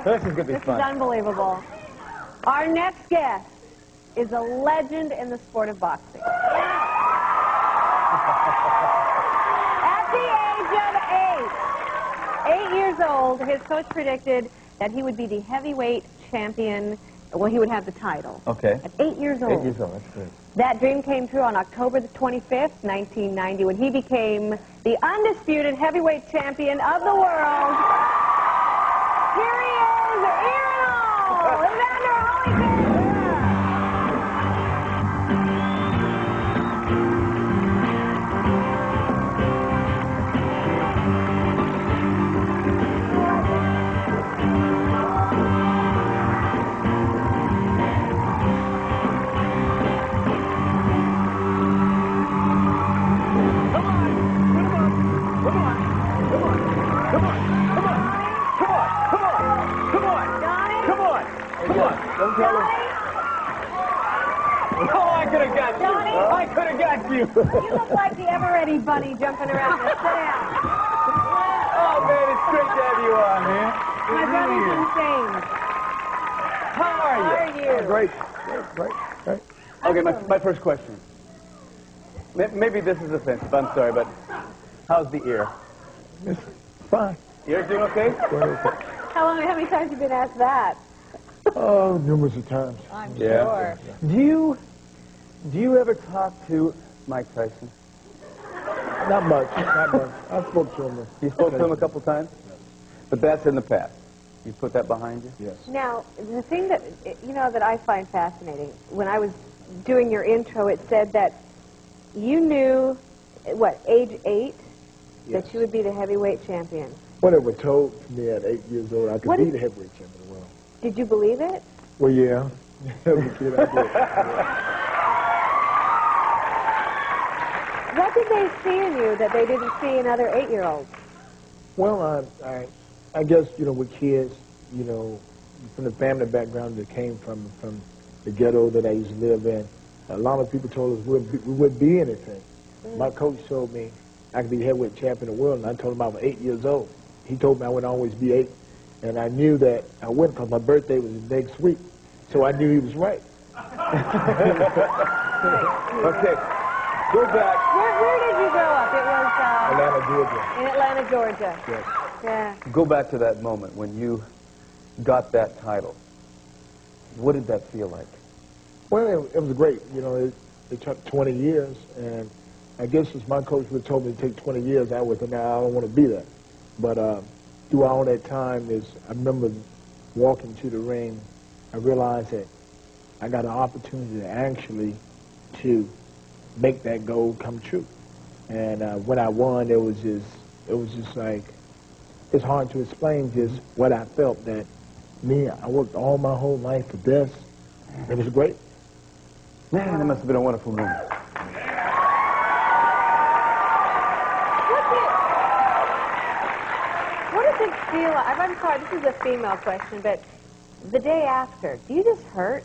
This is going to be fun. This is unbelievable. Our next guest is a legend in the sport of boxing. At the age of 8 years old, his coach predicted that he would be the heavyweight champion. Well, he would have the title. Okay. At 8 years old. 8 years old, that's good. That dream came true on October the 25th, 1990, when he became the undisputed heavyweight champion of the world. Here he is, Evander Holyfield. Don't tell him. Oh, I could have got you. Donny? I could have got you. You look like the ever-ready bunny jumping around the stand. Oh, man, it's great to have you on, man. My brother's insane. How are you? How are you? Great. Okay, my first question. Maybe this is offensive. I'm sorry, but how's the ear? It's fine. Ear's doing okay? How many times have you been asked that? Oh, numerous of times. I'm Yeah. sure. Do you ever talk to Mike Tyson? Not much. I spoke to him. You spoke to him a couple times? But that's in the past. You put that behind you? Yes. Now, the thing that, that I find fascinating, when I was doing your intro, it said that you knew, age 8, Yes. that you would be the heavyweight champion. Whatever told me at 8 years old, I could be the heavyweight champion of the world. Did you believe it? Well, yeah. As a kid, I did. What did they see in you that they didn't see in other 8-year-olds? Well, I guess, with kids, from the family background that came from the ghetto that I used to live in, a lot of people told us we wouldn't be anything. My coach told me I could be the heavyweight champion of the world, and I told him I was 8 years old. He told me I would always be 8, and I knew that I wouldn't because my birthday was next week, so I knew he was right. Okay, go back. Where did you grow up? It was Atlanta, Georgia. in Atlanta, Georgia. Yes. Yeah. Go back to that moment when you got that title. What did that feel like? Well, it was great. It took 20 years, and I guess since my coach would have told me to take 20 years, I was thinking, I don't want to be there. But through all that time, I remember walking to the ring, I realized that I got an opportunity to make that goal come true. And when I won, it was just like, it's hard to explain just what I felt that I worked all my whole life for this. It was great. Man, that must have been a wonderful moment. What does it feel like? I'm sorry, this is a female question, but the day after, do you just hurt?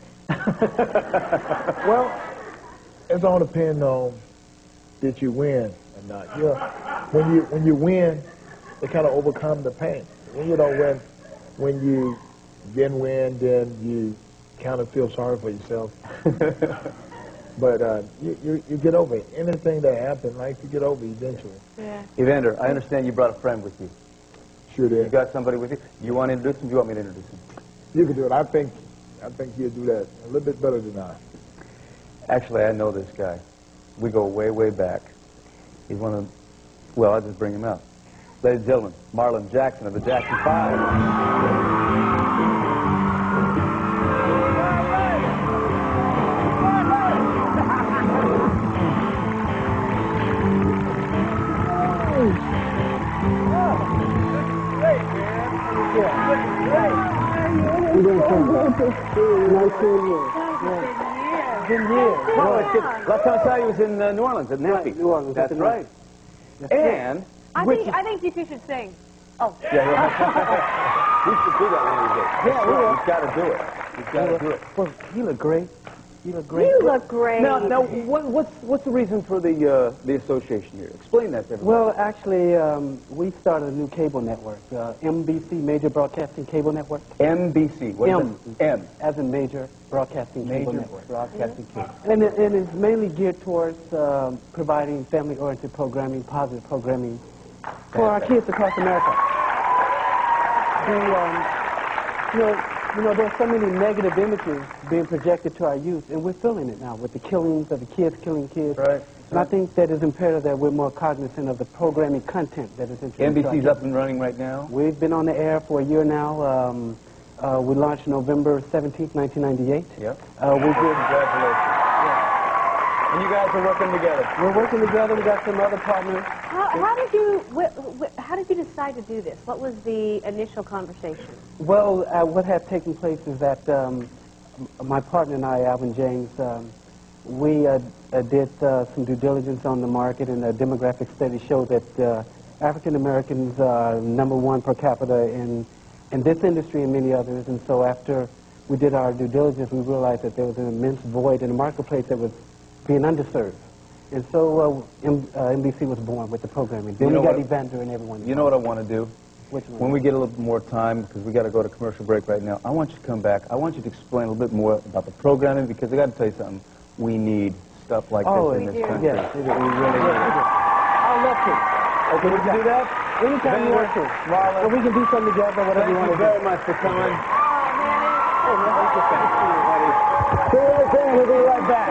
Well, it's all depends on did you win or not. When you win, it kind of overcome the pain. When you don't win, when you didn't win, then you kind of feel sorry for yourself. But you get over it. Anything that happened, you get over eventually. Yeah. Evander, I understand you brought a friend with you. Sure did. You got somebody with you? You want to introduce him? Do you want me to introduce him? You can do it. I think he'll do that a little bit better than I. Actually, I know this guy. We go way, way back. He's one of, I'll just bring him out. Ladies and gentlemen, Marlon Jackson of the Jackson 5. Nice seeing you. It's been years. No, it's good. Last time I saw you was in New Orleans at Nappy. New Orleans. That's right. And I think you two should sing. Oh. yeah, we should do that one of these days. Yeah, we will. We've got to do it. We've got to do it. Well, he looked great. You look great. You look great. Now, what's the reason for the association here? Explain that to everybody. Well, actually, we started a new cable network, MBC, Major Broadcasting Cable Network. MBC. What is it? M. As in Major Broadcasting Cable Network. Broadcasting Cable. And it's mainly geared towards providing family-oriented programming, positive programming for our kids across America. There's so many negative images being projected to our youth, and we're feeling it now with the killings of the kids killing kids. Right. And I think that it's imperative that we're more cognizant of the programming content that is introduced. NBC's up and running right now? We've been on the air for a year now. We launched November 17th, 1998. Yep. Congratulations. Yeah. And you guys are working together? We're working together. We got some other partners. How did you decide to do this? What was the initial conversation? Well, what had taken place is that my partner and I, Alvin James, we did some due diligence on the market, and a demographic study showed that African Americans are #1 per capita in this industry and many others. And so after we did our due diligence, we realized that there was an immense void in the marketplace that was being underserved. And so NBC was born with the programming. Then we got Evander and everyone. You know what I want to do? Which one? When we get a little more time, because we got to go to commercial break right now, I want you to come back. I want you to explain a little bit more about the programming, because I got to tell you something. We need stuff like this in this country. Yes, we really need it. I'd love to. Okay, we can do that? Anytime you want to. Marlon. Well, we can do something together, whatever you want to do. Thank you very much for coming. Oh, man. Thank you, buddy. See you right there. We'll be right back.